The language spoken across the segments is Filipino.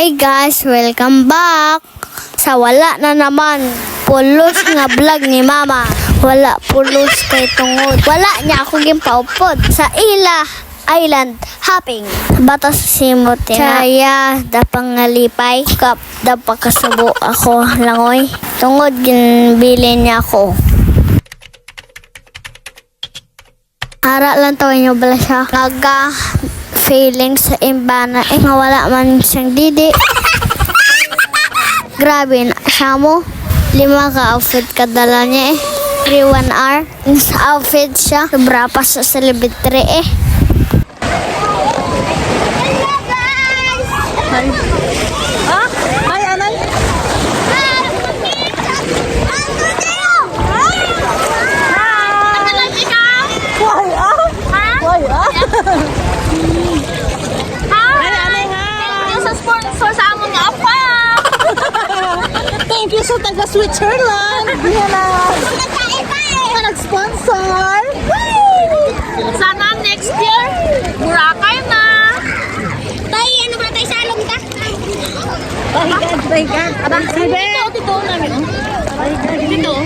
Hi guys, welcome back sa wala na naman pulos nga vlog ni mama. Wala pulos kay tungod. Wala niya ako gimpaupod sa ila island hopping. Batas simuti na. Kaya dapang ngalipay. Kap dapang kasubo ako langoy. Tungod ginbili niya ako. Ara lang tawin niyo bala siya. Naga feeling sa imbana nga wala man siyang didi. Grabe na siya mo. 5 ka outfit kadala niya 3 1 hour. Sa outfit siya. Sobra pa sa celebrity Hi, Anay. Thank you sa taga Switzerland. Yan na. Nag-sponsor. Sana next year, Boracay na. Tay, ano ba tayo sa along ta? Baigan. Abang sabi. Dito namin. Dito.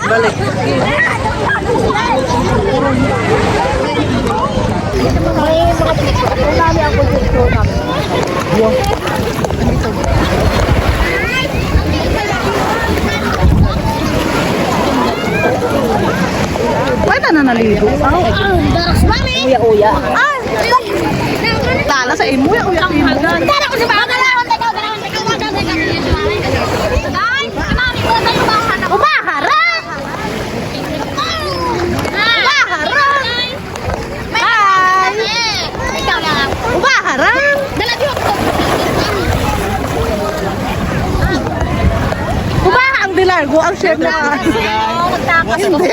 Balik. Pwede na naligo. Uya-uya. Tala sa imo, uya-uya. Tara ko sa baga lang. Umahara! Umahara! Umaha ang dilargo, ang chef na. Hindi.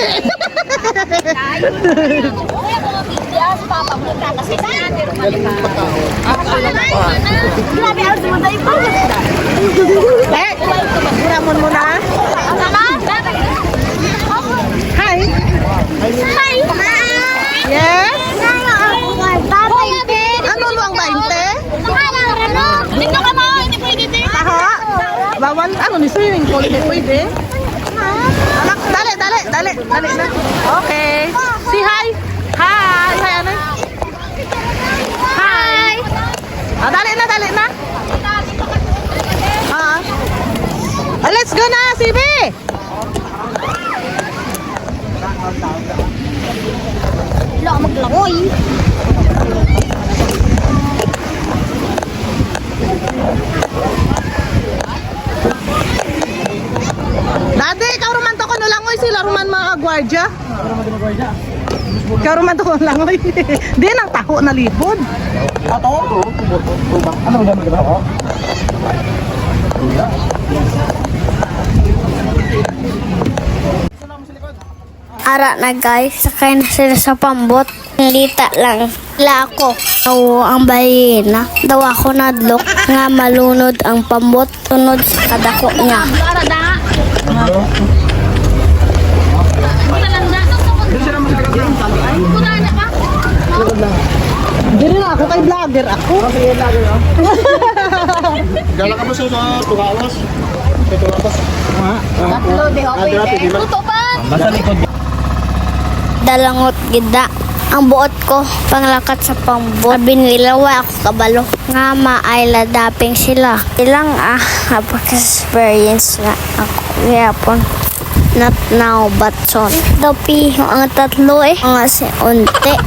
Ramon mo na. Hi. Hi! Yes? Ano luang 20? Dito ka mo, hindi pwede din. Taho? Bawal, ano ni swimming pool, hindi pwede. Anak, dali na. Okay. Si hi. Hi. Hi, ano? Hi. Ah, dali na. Ah. Ah, let's go na, Sibi. Wala ka maglangoy. Dati, ikaw ruman to ko no langoy sila ruman mga gwardya. Ikaw ruman to ko no langoy. Di nang taho na libod. Ara na guys, sakay na sila sa pambot. Lita lang. Sila ako. Oo, ang balina. Daw ako nadlok nga malunod ang pambot. Tunod sa kadako niya. Dili na ako kay vlogger ako. Gala ka ba sa Tugawas? Sa Tugawas? Tuto pa. Dalangot gida. Ang buot ko, panglakat sa pambot. Sabi nila, wa ako kabalo. Nga maayla daping sila. Ilang napaka-experience na ako. Kaya po, not now, but soon. Dapi, ang tatlo mga si unti.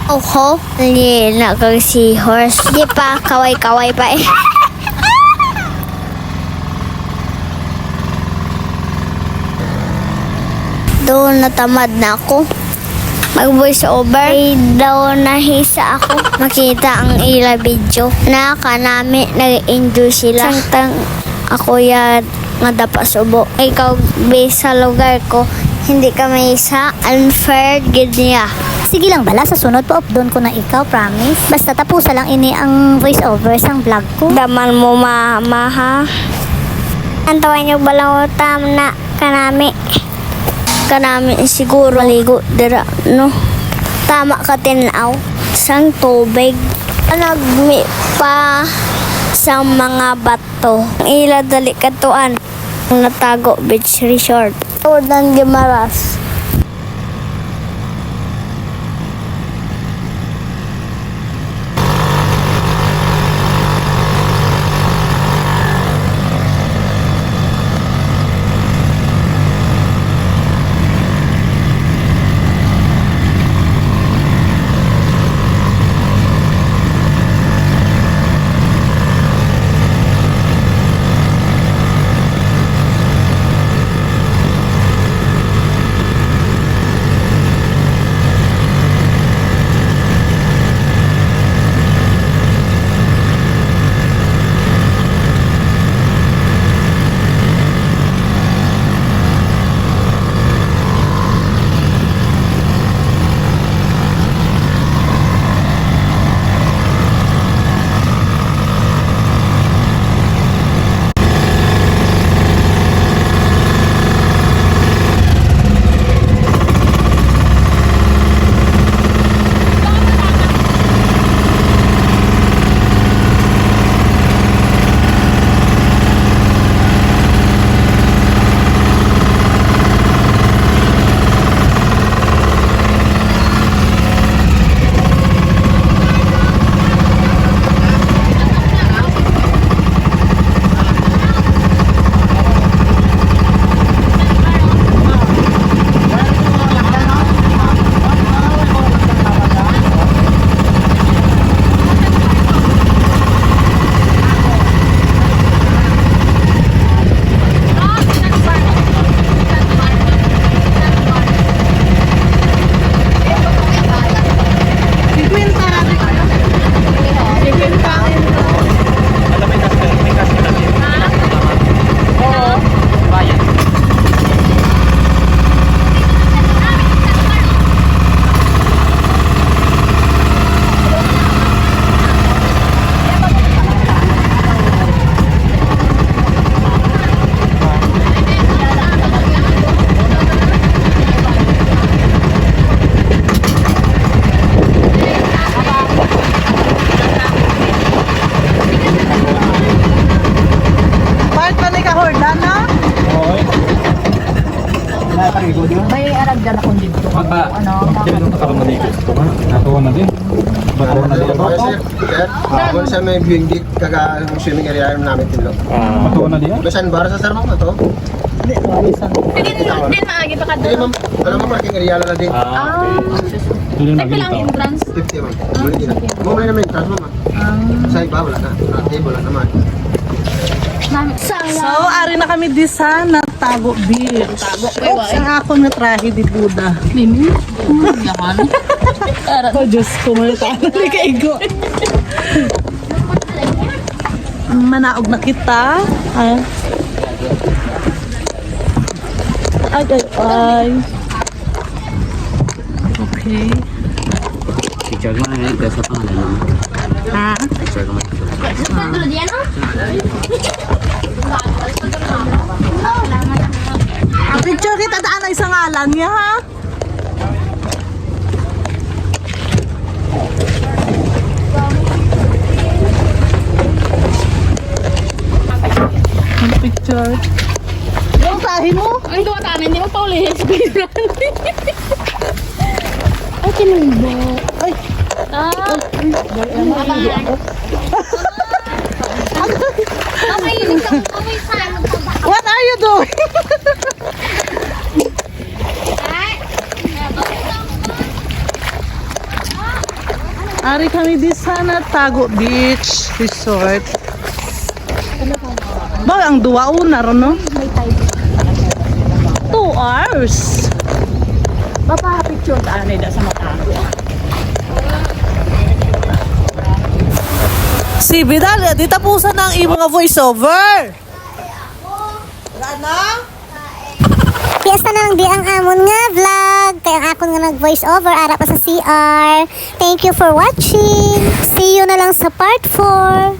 Oho, hindi na kang seahorse. Di pa, kaway-kaway pa Doon natamad na ako. Mag-voice over. Daw nahisa ako. Makita ang ila video. Nami, nag-enjoy sila. Sangtang ako yan nga dapat subo. Ikaw, base sa lugar ko, hindi ka may isa. Unfair, gid niya. Sige lang bala, sa sunod po updown ko na ikaw, promise. Basta tapusa lang ini ang voice over sang vlog ko. Daman mo mama ha. Antawan nyo balang utam na kanami. Kanami siguro ligo dira no. Tama ka tinaw. Sang tubig. Nagmi pa sa mga bato. Ila dali katuan. Natago Beach Resort. Udan Gimaras. May arag dyan akong dito. Natuwa na din. Bato na din. Kung sa may bingdik kaga swimming area namin tilo. Bato na din. Besan bara sa sarmo ba to? Din maagi pa ka Hindi doon. ma'am, alam mo parking area na din. Tuloy na Ito lang gilita. entrance. 50 ma'am. Muli din. Mo may namin trans ma'am. Sa iba wala na. Table lang naman. So, ari na kami di sa Natago Beach. Oops, ang ako nga trahe di Buda. Mimi. Yahan. Oh, Diyos ko, malita. Likaigo. Manaog na kita. Ay, ay. Okay. Picture mo na ito sa pangalan mo. Ha? Picture mo. Picture kita daan na isang ngalan niya, ha? Ang picture. Yung tahi mo? Ang gawa tayo, hindi mo pa ulihin speedrun. Ay, tinumbo. Ay, what are you doing? Ari kami di sa Natago Beach Resort. Ba, ang duwa una ron, no? 2 hours. Bapa, picture taan na sa mata. Si Vidal, di tapusan na ang iyong mga voiceover. Wala na? Piyesta na lang di ang amon nga vlog. Kaya ang akon nga nag-voice over, ara pa sa CR. Thank you for watching. See you na lang sa part 4.